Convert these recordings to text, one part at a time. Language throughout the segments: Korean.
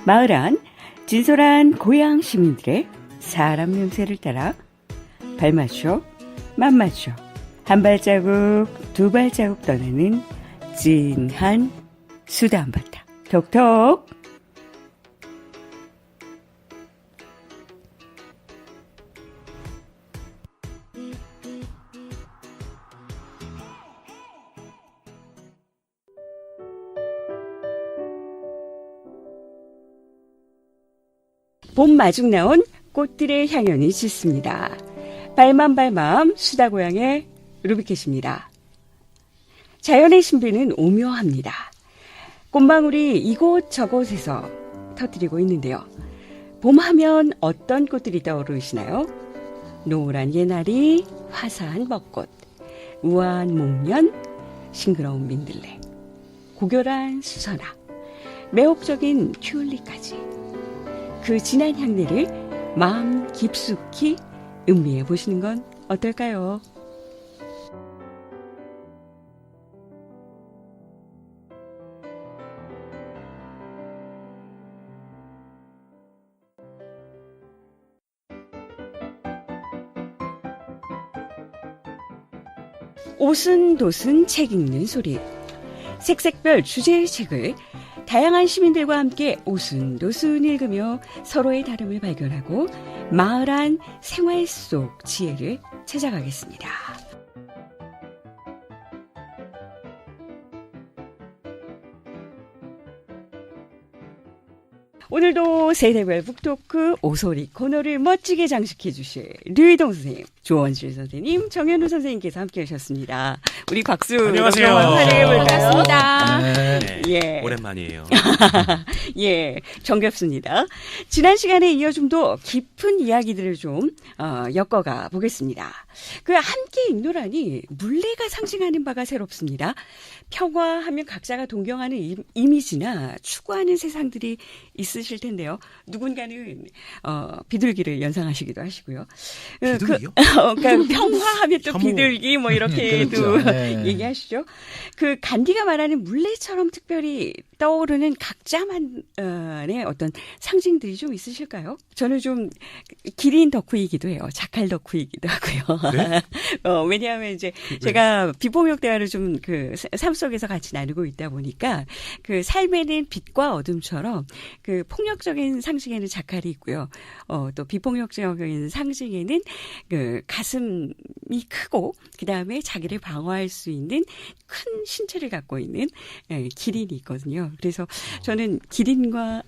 마을 안 진솔한 고향 시민들의 사람 냄새를 따라 발맞춰 맛맞춰 한 발자국 두 발자국 떠나는 진한 수다 한바탕 톡톡. 봄 마중 나온 꽃들의 향연이 짙습니다. 발맘 수다 고향의 루비캣입니다. 자연의 신비는 오묘합니다. 꽃망울이 이곳저곳에서 터뜨리고 있는데요. 봄하면 어떤 꽃들이 떠오르시나요? 노란 예나리, 화사한 벚꽃, 우아한 목련, 싱그러운 민들레, 고결한 수선화, 매혹적인 튤립까지. 그 진한 향내를 마음 깊숙이 음미해 보시는 건 어떨까요? 오순도순 책 읽는 소리. 색색별 주제의 책을 다양한 시민들과 함께 오순도순 읽으며 서로의 다름을 발견하고 마을 안 생활 속 지혜를 찾아가겠습니다. 오늘도 세대별 북토크 오소리 코너를 멋지게 장식해 주실 류희동 선생님, 조원실 선생님, 정현우 선생님께서 함께 하셨습니다. 우리 박수 안녕하세요. 환영해볼까요? 반갑습니다. 네. 예. 오랜만이에요. 예, 정겹습니다. 지난 시간에 이어 좀 더 깊은 이야기들을 좀 엮어가 보겠습니다. 그 함께 읽노라니 물레가 상징하는 바가 새롭습니다. 평화하면 각자가 동경하는 이미지나 추구하는 세상들이 있으실 텐데요. 누군가는 비둘기를 연상하시기도 하시고요. 비둘기요? 그러니까 평화하면 또 혐오. 비둘기 뭐 이렇게도 그렇죠. 네. 얘기하시죠. 그 간디가 말하는 물레처럼 특별히 떠오르는 각자만의 어떤 상징들이 좀 있으실까요? 저는 좀 기린 덕후이기도 해요. 자칼 덕후이기도 하고요. 네? 왜냐하면 이제 제가 비폭력 대화를 좀 그 삶 속에서 같이 나누고 있다 보니까 그 삶에는 빛과 어둠처럼 그 폭력적인 상징에는 자칼이 있고요. 또 비폭력적인 상징에는 그 가슴이 크고 그 다음에 자기를 방어할 수 있는 큰 신체를 갖고 있는 기린이 있거든요. 그래서 저는 기린과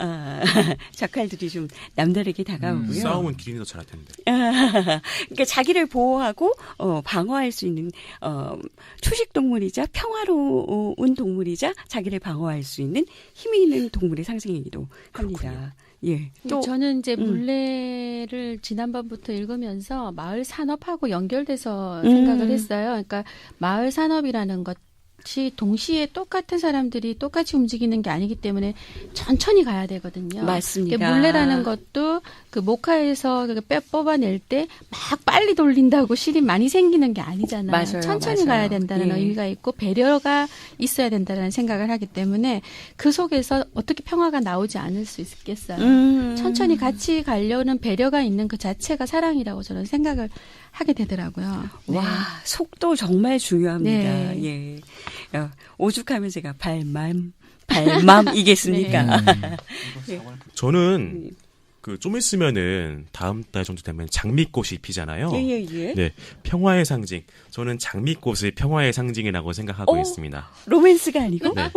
자칼들이 좀 남다르게 다가오고요. 싸움은 기린이 더 잘할 텐데. 그러니까 자기를 보호하고 방어할 수 있는 초식 동물이자 평화로운 동물이자 자기를 방어할 수 있는 힘이 있는 동물의 상징이기도 합니다. 예. 또 저는 이제 물레를 지난번부터 읽으면서 마을 산업하고 연결돼서 생각을 했어요. 그러니까 마을 산업이라는 것이 동시에 똑같은 사람들이 똑같이 움직이는 게 아니기 때문에 천천히 가야 되거든요. 맞습니다. 물레라는 것도 그 목화에서 뼈 뽑아낼 때 막 빨리 돌린다고 실이 많이 생기는 게 아니잖아요. 맞아요, 천천히 맞아요. 가야 된다는 예. 의미가 있고 배려가 있어야 된다는 생각을 하기 때문에 그 속에서 어떻게 평화가 나오지 않을 수 있겠어요. 천천히 같이 가려는 배려가 있는 그 자체가 사랑이라고 저는 생각을 하게 되더라고요. 와, 속도 정말 중요합니다. 네. 예. 오죽하면 제가 발맘이겠습니까? 저는 그 좀 있으면은 다음 달 정도 되면 장미꽃이 피잖아요. 예. 네, 평화의 상징. 저는 장미꽃을 평화의 상징이라고 생각하고 있습니다. 로맨스가 아니고? 네.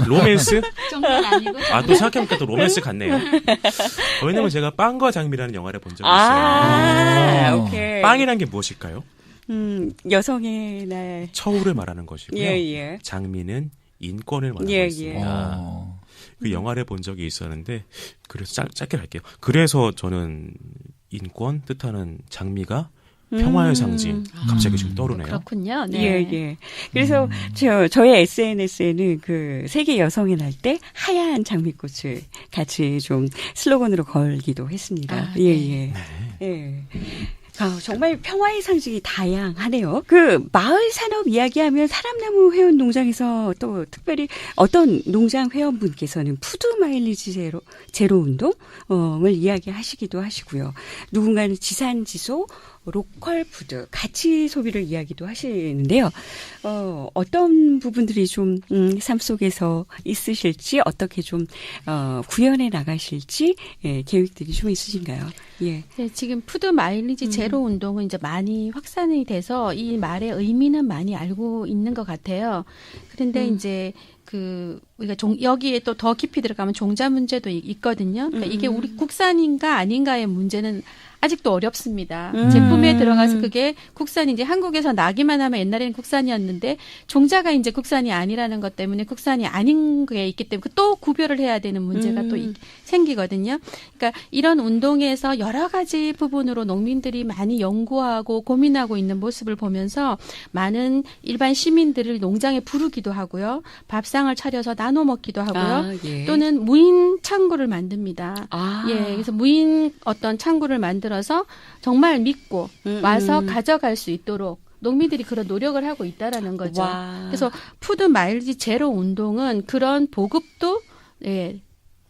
로맨스? 정말 아니고. 또 생각해보니까 또 로맨스 같네요. 왜냐면 제가 빵과 장미라는 영화를 본 적이 있어요. 오케이. 빵이란 게 무엇일까요? 여성의 날. 처우를 말하는 것이고요. 예. 장미는 인권을 말하고 예. 있습니다. 그 영화를 본 적이 있었는데 그래서 짧게 할게요. 그래서 저는 인권 뜻하는 장미가 평화의 상징 갑자기 지금 떠오르네요. 그렇군요. 네. 예. 그래서 저의 SNS에는 그 세계 여성의 날 때 하얀 장미꽃을 같이 좀 슬로건으로 걸기도 했습니다. 예. 네. 예. 정말 평화의 상징이 다양하네요. 그 마을 산업 이야기하면 사람나무 회원 농장에서 또 특별히 어떤 농장 회원분께서는 푸드 마일리지 제로 운동을 이야기하시기도 하시고요. 누군가는 지산지소, 로컬 푸드, 가치 소비를 이야기도 하시는데요. 어떤 부분들이 좀 삶 속에서 있으실지 어떻게 좀 구현해 나가실지 계획들이 좀 있으신가요? 예. 네, 지금 푸드 마일리지 제로 운동은 이제 많이 확산이 돼서 이 말의 의미는 많이 알고 있는 것 같아요. 그런데 이제 우리가 여기에 또 더 깊이 들어가면 종자 문제도 있거든요. 그러니까 이게 우리 국산인가 아닌가의 문제는 아직도 어렵습니다. 제품에 들어가서 그게 국산인지 한국에서 나기만 하면 옛날에는 국산이었는데 종자가 이제 국산이 아니라는 것 때문에 국산이 아닌 게 있기 때문에 또 구별을 해야 되는 문제가 또 생기거든요. 그러니까 이런 운동에서 여러 가지 부분으로 농민들이 많이 연구하고 고민하고 있는 모습을 보면서 많은 일반 시민들을 농장에 부르기도 하고요. 밥상을 차려서 나눠 먹기도 하고요. 예. 또는 무인 창구를 만듭니다. 예, 그래서 무인 어떤 창구를 만들어서 정말 믿고 와서 가져갈 수 있도록 농민들이 그런 노력을 하고 있다라는 거죠. 와. 그래서 푸드 마일리지 제로 운동은 그런 보급도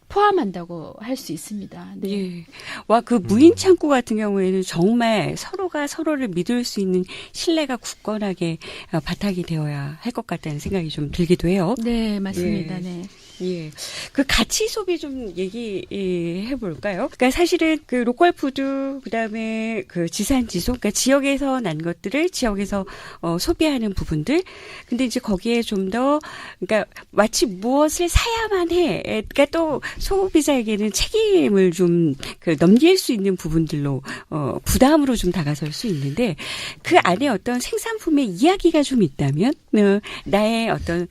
포함한다고 할 수 있습니다. 네. 예. 와, 그 무인 창구 같은 경우에는 정말 서로가 서로를 믿을 수 있는 신뢰가 굳건하게 바탕이 되어야 할 것 같다는 생각이 좀 들기도 해요. 네, 맞습니다. 예. 네. 예. 그 가치 소비 좀 얘기해 볼까요? 그러니까 사실은 그 로컬 푸드, 그다음에 그 지산지소, 그러니까 지역에서 난 것들을 지역에서 소비하는 부분들. 근데 이제 거기에 좀 더, 그러니까 마치 무엇을 사야만 해. 그러니까 또 소비자에게는 책임을 좀 넘길 수 있는 부분들로 부담으로 좀 다가설 수 있는데 그 안에 어떤 생산품의 이야기가 좀 있다면, 나의 어떤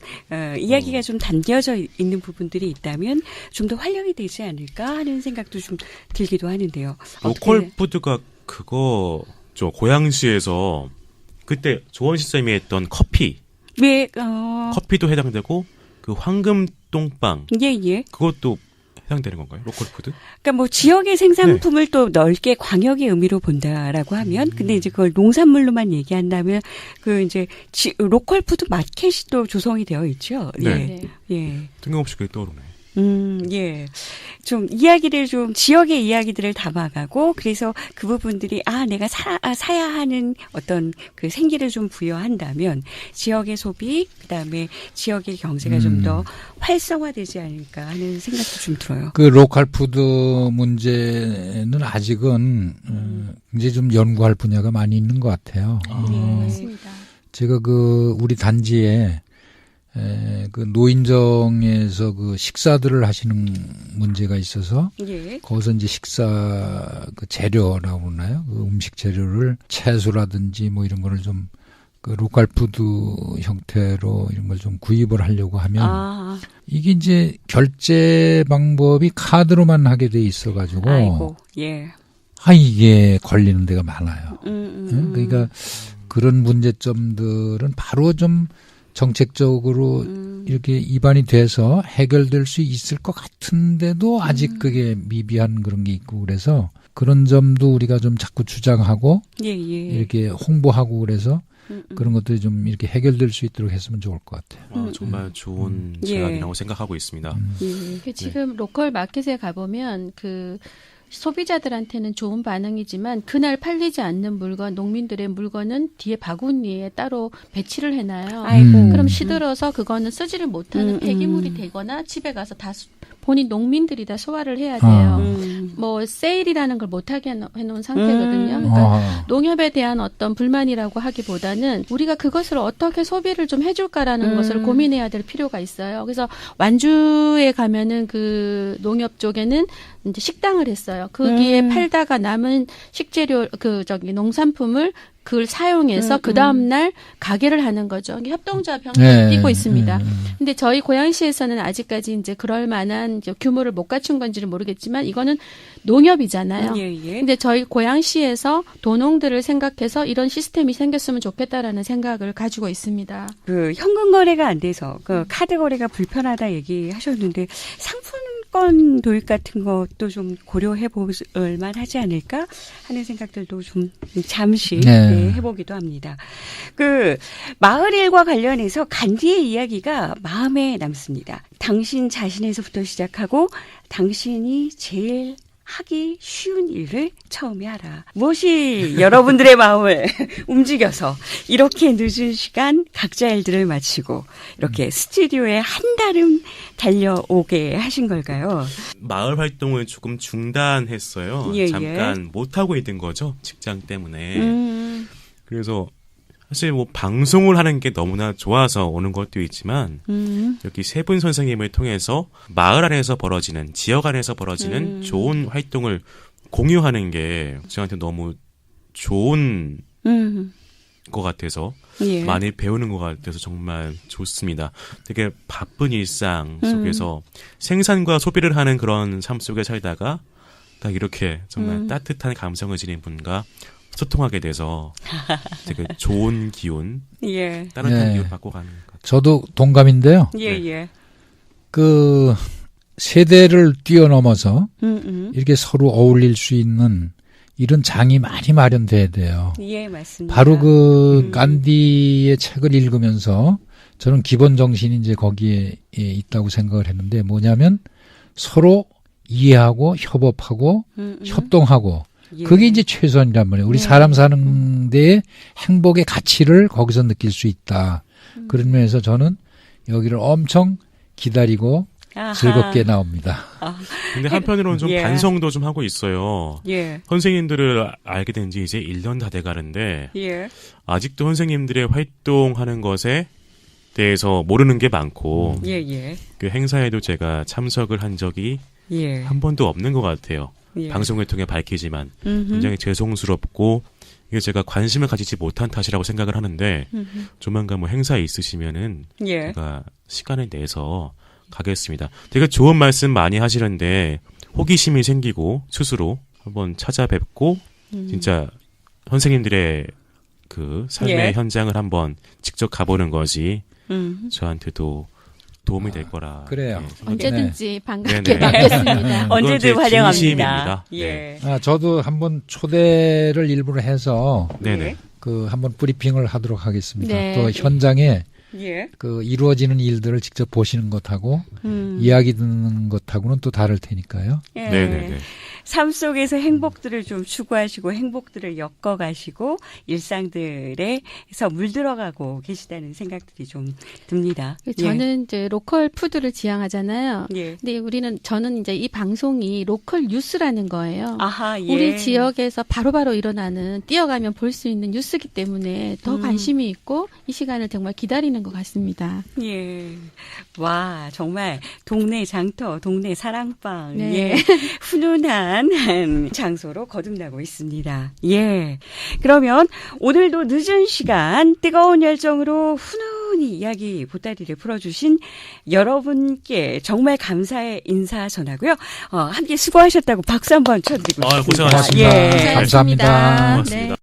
이야기가 좀 담겨져 있는 부분들이 있다면 좀 더 활용이 되지 않을까 하는 생각도 좀 들기도 하는데요. 로컬 푸드가 그거죠. 고양시에서 그때 조원시 쌤이 했던 커피. 네, 커피도 해당되고 그 황금똥빵. 예. 그것도 해당되는 건가요? 로컬 푸드? 그러니까 뭐 지역의 생산품을 또 넓게 광역의 의미로 본다라고 하면, 근데 이제 그걸 농산물로만 얘기한다면 그 이제 로컬 푸드 마켓이 또 조성이 되어 있죠. 네. 예. 뜬금없이 그게 떠오르네. 예. 좀 이야기를 좀 지역의 이야기들을 담아가고 그래서 그 부분들이 내가 사야 하는 어떤 그 생기를 좀 부여한다면 지역의 소비 그다음에 지역의 경제가 좀 더 활성화되지 않을까 하는 생각도 좀 들어요. 그 로컬 푸드 문제는 아직은 이제 좀 연구할 분야가 많이 있는 것 같아요. 네, 맞습니다. 제가 우리 단지에 그 노인정에서 그 식사들을 하시는 문제가 있어서 예. 거기서 이제 식사 그 재료라고 그러나요? 그 음식 재료를 채소라든지 뭐 이런 거를 좀 그 로컬 푸드 형태로 이런 걸 좀 구입을 하려고 하면 이게 이제 결제 방법이 카드로만 하게 돼 있어 가지고 아이고. 예. 이게 걸리는 데가 많아요. 그러니까 그런 문제점들은 바로 좀 정책적으로 이렇게 입안이 돼서 해결될 수 있을 것 같은데도 아직 그게 미비한 그런 게 있고 그래서 그런 점도 우리가 좀 자꾸 주장하고 이렇게 홍보하고 그래서 그런 것들이 좀 이렇게 해결될 수 있도록 했으면 좋을 것 같아요. 정말 좋은 제안이라고 생각하고 있습니다. 지금 로컬 마켓에 가보면 소비자들한테는 좋은 반응이지만 그날 팔리지 않는 물건, 농민들의 물건은 뒤에 바구니에 따로 배치를 해놔요. 그럼 시들어서 그거는 쓰지를 못하는 폐기물이 되거나 집에 가서 다 본인 농민들이 다 소화를 해야 돼요. 뭐 세일이라는 걸 못하게 해놓은 상태거든요. 그러니까 농협에 대한 어떤 불만이라고 하기보다는 우리가 그것을 어떻게 소비를 좀 해줄까라는 것을 고민해야 될 필요가 있어요. 그래서 완주에 가면은 그 농협 쪽에는 이제 식당을 했어요. 거기에 팔다가 남은 식재료 농산품을 그걸 사용해서 그 다음 날 가게를 하는 거죠. 협동조합 형태를 띠고 있습니다. 근데 저희 고양시에서는 아직까지 이제 그럴 만한 이제 규모를 못 갖춘 건지는 모르겠지만 이거는 농협이잖아요. 근데 저희 고양시에서 도농들을 생각해서 이런 시스템이 생겼으면 좋겠다라는 생각을 가지고 있습니다. 그 현금 거래가 안 돼서 그 카드 거래가 불편하다 얘기하셨는데 상품 특권 도입 같은 것도 좀 고려해 볼 만하지 않을까 하는 생각들도 좀 잠시 네, 해보기도 합니다. 그 마을 일과 관련해서 간디의 이야기가 마음에 남습니다. 당신 자신에서부터 시작하고 당신이 제일 하기 쉬운 일을 처음에 하라. 무엇이 여러분들의 마음을 움직여서 이렇게 늦은 시간 각자 일들을 마치고 이렇게 스튜디오에 한달음 달려오게 하신 걸까요? 마을 활동을 조금 중단했어요. 예, 잠깐 못하고 있는 거죠. 직장 때문에. 그래서 사실 뭐 방송을 하는 게 너무나 좋아서 오는 것도 있지만 여기 세 분 선생님을 통해서 마을 안에서 벌어지는 지역 안에서 벌어지는 좋은 활동을 공유하는 게 저한테 너무 좋은 것 같아서 예. 많이 배우는 것 같아서 정말 좋습니다. 되게 바쁜 일상 속에서 생산과 소비를 하는 그런 삶 속에 살다가 딱 이렇게 정말 따뜻한 감성을 지닌 분과 소통하게 돼서 되게 좋은 기운, 예. 따뜻한 예. 기운 받고 가는 것 같아요. 저도 동감인데요. 예, 예. 그 세대를 뛰어넘어서 이렇게 서로 어울릴 수 있는 이런 장이 많이 마련돼야 돼요. 예, 맞습니다. 바로 그 간디의 책을 읽으면서 저는 기본 정신이 이제 거기에 있다고 생각을 했는데 뭐냐면 서로 이해하고 협업하고 협동하고 예. 그게 이제 최선이란 말이에요. 우리 사람 사는 데에 행복의 가치를 거기서 느낄 수 있다. 그런 면에서 저는 여기를 엄청 기다리고 아하. 즐겁게 나옵니다. 근데 한편으로는 좀 예. 반성도 좀 하고 있어요. 예. 선생님들을 알게 된 지 이제 1년 다 돼가는데 예. 아직도 선생님들의 활동하는 것에 대해서 모르는 게 많고 예, 예. 그 행사에도 제가 참석을 한 적이 예. 한 번도 없는 것 같아요. 예. 방송을 통해 밝히지만 굉장히 죄송스럽고 이게 제가 관심을 가지지 못한 탓이라고 생각을 하는데 조만간 뭐 행사에 있으시면은 예. 제가 시간을 내서 가겠습니다. 되게 좋은 말씀 많이 하시는데 호기심이 생기고 스스로 한번 찾아뵙고 진짜 선생님들의 그 삶의 예. 현장을 한번 직접 가보는 것이 저한테도 도움이 될 거라. 그래요. 네, 생각이 언제든지 반갑게 네네. 받겠습니다. 그건 언제든 제 환영합니다. 진심입니다. 예. 저도 한번 초대를 일부러 해서 네네. 그 한번 브리핑을 하도록 하겠습니다. 네. 또 현장에 예. 그 이루어지는 일들을 직접 보시는 것하고 이야기 듣는 것하고는 또 다를 테니까요. 예. 네네네. 삶 속에서 행복들을 좀 추구하시고 행복들을 엮어가시고 일상들에서 물들어가고 계시다는 생각들이 좀 듭니다. 저는 이제 로컬 푸드를 지향하잖아요. 예. 근데 저는 이제 이 방송이 로컬 뉴스라는 거예요. 아하, 예. 우리 지역에서 바로바로 일어나는 뛰어가면 볼 수 있는 뉴스이기 때문에 더 관심이 있고 이 시간을 정말 기다리는 것 같습니다. 예. 와, 정말 동네 장터, 동네 사랑방. 네. 예. 훈훈한 장소로 거듭나고 있습니다. 예. 그러면 오늘도 늦은 시간 뜨거운 열정으로 훈훈히 이야기 보따리를 풀어주신 여러분께 정말 감사의 인사 전하고요. 함께 수고하셨다고 박수 한번 쳐드리고 싶습니다. 고생하셨습니다. 예. 감사합니다. 고맙습니다. 네.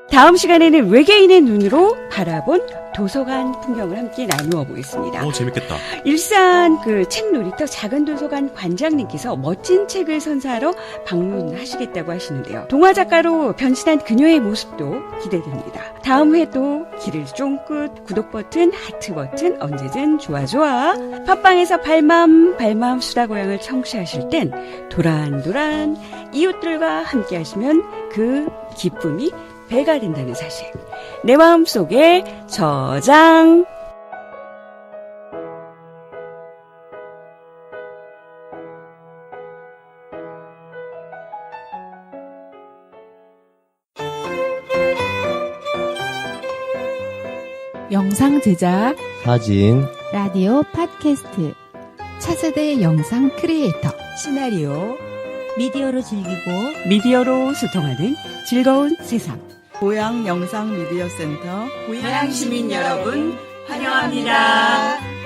다음 시간에는 외계인의 눈으로 바라본 도서관 풍경을 함께 나누어 보겠습니다. 재밌겠다. 일산 그 책 놀이터 작은 도서관 관장님께서 멋진 책을 선사하러 방문하시겠다고 하시는데요. 동화 작가로 변신한 그녀의 모습도 기대됩니다. 다음 회도 길을 쫑긋 구독 버튼, 하트 버튼 언제든 좋아. 팟빵에서 발맘 수다 고향을 청취하실 땐 도란도란 이웃들과 함께 하시면 그 기쁨이 배가 된다는 사실. 내 마음속에 저장. 영상 제작, 사진, 라디오 팟캐스트 차세대 영상 크리에이터, 시나리오, 미디어로 즐기고 미디어로 소통하는 즐거운 세상. 고양 영상 미디어 센터, 고양 시민 여러분, 환영합니다.